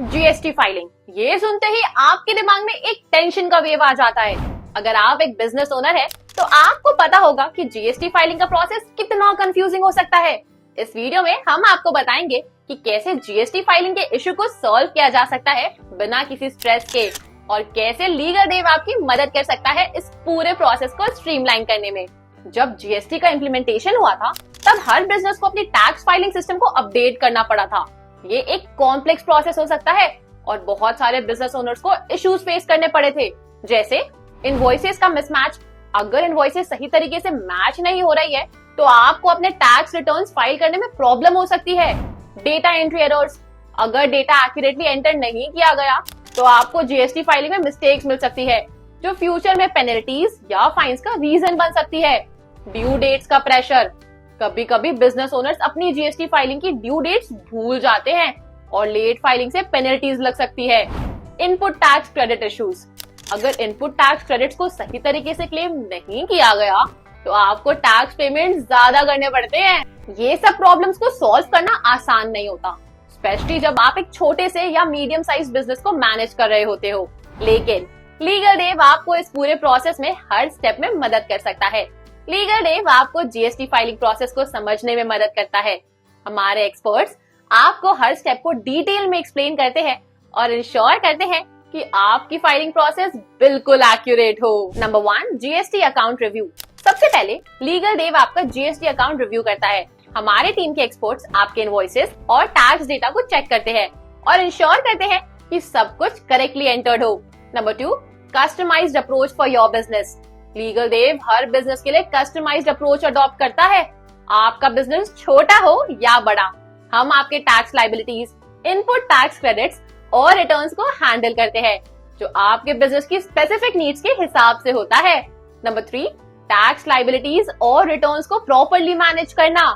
GST filing, ये सुनते ही आपके दिमाग में एक टेंशन का वेव आ जाता है। अगर आप एक बिजनेस ओनर है तो आपको पता होगा कि जीएसटी फाइलिंग का प्रोसेस कितना कंफ्यूजिंग हो सकता है। इस वीडियो में हम आपको बताएंगे कि कैसे जीएसटी फाइलिंग के इशू को सॉल्व किया जा सकता है बिना किसी स्ट्रेस के, और कैसे लीगल देव आपकी मदद कर सकता है इस पूरे प्रोसेस को स्ट्रीमलाइन करने में। जब जीएसटी का इम्प्लीमेंटेशन हुआ था तब हर बिजनेस को अपनी टैक्स फाइलिंग सिस्टम को अपडेट करना पड़ा था। ये एक कॉम्प्लेक्स प्रोसेस हो सकता है और बहुत सारे बिजनेस ओनर्स को इश्यूज फेस करने पड़े थे, जैसे इनवॉइसेस का मिसमैच। अगर इनवॉइसेस सही तरीके से मैच नहीं हो रही है तो आपको अपने टैक्स रिटर्न्स फाइल करने में प्रॉब्लम हो सकती है। डेटा एंट्री एरर्स, अगर डेटा एक्यूरेटली एंटर नहीं किया गया तो आपको जीएसटी फाइलिंग में मिस्टेक्स मिल सकती है, जो फ्यूचर में पेनल्टीज या फाइन्स का रीजन बन सकती है। ड्यू डेट्स का प्रेशर, कभी कभी बिजनेस ओनर्स अपनी जीएसटी फाइलिंग की ड्यू डेट्स भूल जाते हैं और लेट फाइलिंग से पेनल्टीज लग सकती है। इनपुट टैक्स क्रेडिट इश्यूज, अगर इनपुट टैक्स क्रेडिट्स को सही तरीके से क्लेम नहीं किया गया तो आपको टैक्स पेमेंट ज्यादा करने पड़ते हैं। ये सब प्रॉब्लम्स को सॉल्व करना आसान नहीं होता, स्पेशली जब आप एक छोटे से या मीडियम साइज बिजनेस को मैनेज कर रहे होते हो। लेकिन लीगल देव आपको इस पूरे प्रोसेस में हर स्टेप में मदद कर सकता है। लीगल देव आपको जीएसटी फाइलिंग प्रोसेस को समझने में मदद करता है। हमारे एक्सपर्ट्स आपको हर स्टेप को डिटेल में एक्सप्लेन करते हैं और इंश्योर करते हैं कि आपकी फाइलिंग प्रोसेस बिल्कुल एक्यूरेट हो। Number 1, GST account review. सबसे पहले लीगल देव आपका जीएसटी अकाउंट रिव्यू करता है। हमारे टीम के एक्सपर्ट्स आपके इनवॉइसेस और टैक्स डेटा को चेक करते हैं और इंश्योर करते हैं कि सब कुछ करेक्टली एंटर्ड हो। Number 2, customized approach for your business. Legal Dev हर बिजनेस के लिए कस्टमाइज्ड अप्रोच अडॉप्ट करता है। आपका बिजनेस छोटा हो या बड़ा, हम आपके tax liabilities, input tax credits और रिटर्न्स को हैंडल करते हैं, जो आपके बिजनेस की स्पेसिफिक नीड्स के हिसाब से होता है। नंबर 3, टैक्स लायबिलिटीज और रिटर्न्स को प्रॉपर्ली मैनेज करना।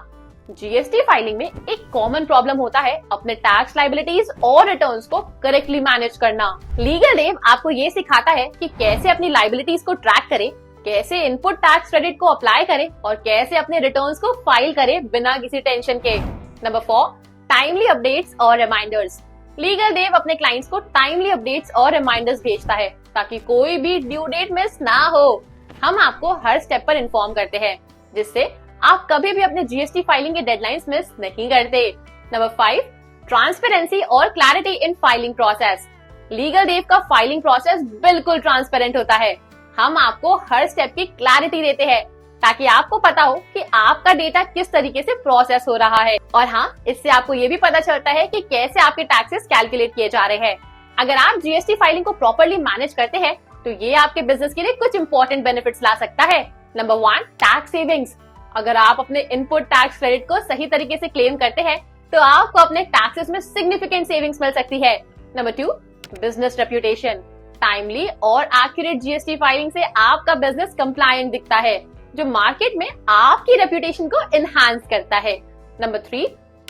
जीएसटी फाइलिंग में एक कॉमन प्रॉब्लम होता है अपने टैक्स लायबिलिटीज और रिटर्न्स को करेक्टली मैनेज करना। लीगल देव आपको ये सिखाता है कि कैसे अपनी लायबिलिटीज को ट्रैक करे, कैसे इनपुट टैक्स क्रेडिट को अप्लाई करे और कैसे अपने रिटर्न्स को फाइल करे बिना किसी टेंशन के। नंबर 4, टाइमली अपडेट्स और रिमाइंडर्स। लीगल देव अपने क्लाइंट्स को टाइमली अपडेट्स और रिमाइंडर्स भेजता है ताकि कोई भी ड्यू डेट मिस ना हो। हम आपको हर स्टेप पर इन्फॉर्म करते हैं, जिससे आप कभी भी अपने जीएसटी फाइलिंग के डेडलाइंस मिस नहीं करते। नंबर 5, ट्रांसपेरेंसी और clarity in filing process. Legal Dev का फाइलिंग प्रोसेस बिल्कुल ट्रांसपेरेंट होता है। हम आपको हर स्टेप की क्लैरिटी देते हैं ताकि आपको पता हो कि आपका डेटा किस तरीके से प्रोसेस हो रहा है, और हाँ, इससे आपको ये भी पता चलता है कि कैसे आपके टैक्सेस कैलकुलेट किए जा रहे हैं। अगर आप जीएसटी फाइलिंग को प्रॉपर्ली मैनेज करते हैं तो ये आपके बिजनेस के लिए कुछ इंपॉर्टेंट बेनिफिट्स ला सकता है। Number 1, tax savings. अगर आप अपने इनपुट टैक्स क्रेडिट को सही तरीके से क्लेम करते हैं तो आपको अपने टैक्सेस में सिग्निफिकेंट सेविंग्स मिल सकती है। Number 2, business reputation. टाइमली और एक्यूरेट जीएसटी फाइलिंग से आपका बिजनेस कंप्लायंट दिखता है, जो मार्केट में आपकी रेप्यूटेशन को एनहांस करता है। Number 3,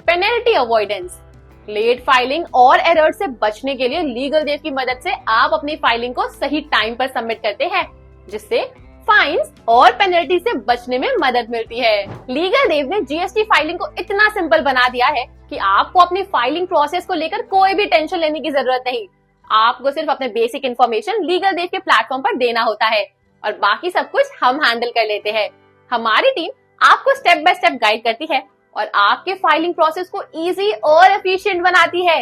penalty avoidance. Late filing और एरर से बचने के लिए लीगल देव की मदद से आप अपनी फाइलिंग को सही टाइम पर सबमिट करते हैं, जिससे फाइन्स और पेनल्टी से बचने में मदद मिलती है। लीगल देव ने जीएसटी फाइलिंग को इतना सिंपल बना दिया है कि आपको अपनी फाइलिंग प्रोसेस को लेकर कोई भी टेंशन लेने की जरूरत नहीं। आपको सिर्फ अपने बेसिक इन्फॉर्मेशन लीगल देव के प्लेटफॉर्म पर देना होता है और बाकी सब कुछ हम हैंडल कर लेते हैं। हमारी टीम आपको स्टेप बाय स्टेप गाइड करती है और आपके फाइलिंग प्रोसेस को इजी और एफिशिएंट बनाती है।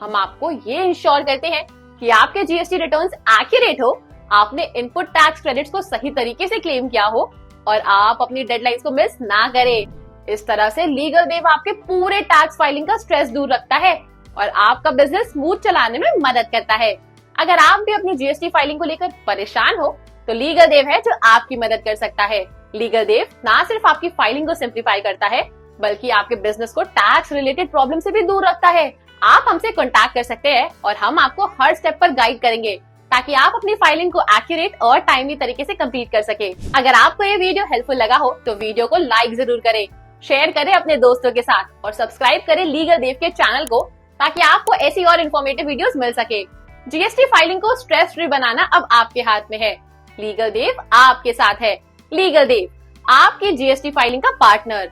हम आपको ये इंश्योर करते हैं कि आपके जीएसटी रिटर्न्स एक्यूरेट हो, आपने इनपुट टैक्स क्रेडिट्स को सही तरीके से क्लेम किया हो और आप अपनी डेडलाइंस को मिस ना करें। इस तरह से लीगल देव आपके पूरे टैक्स फाइलिंग का स्ट्रेस दूर रखता है और आपका बिजनेस स्मूथ चलाने में मदद करता है। अगर आप भी अपनी जीएसटी फाइलिंग को लेकर परेशान हो तो लीगल देव है जो आपकी मदद कर सकता है। लीगल देव ना सिर्फ आपकी फाइलिंग को सिंप्लीफाई करता है बल्कि आपके बिजनेस को टैक्स रिलेटेड प्रॉब्लम से भी दूर रखता है। आप हमसे कॉन्टैक्ट कर सकते हैं और हम आपको हर स्टेप पर गाइड करेंगे ताकि आप अपनी फाइलिंग को एक्यूरेट और टाइमली तरीके से कंप्लीट कर सके। अगर आपको ये वीडियो हेल्पफुल लगा हो तो वीडियो को लाइक जरूर करें, शेयर करें अपने दोस्तों के साथ और सब्सक्राइब करें लीगल देव के चैनल को ताकि आपको ऐसी और इन्फॉर्मेटिव वीडियोस मिल सके। जीएसटी फाइलिंग को स्ट्रेस फ्री बनाना अब आपके हाथ में है। लीगल देव आपके साथ है। लीगल देव आपकी जीएसटी फाइलिंग का पार्टनर।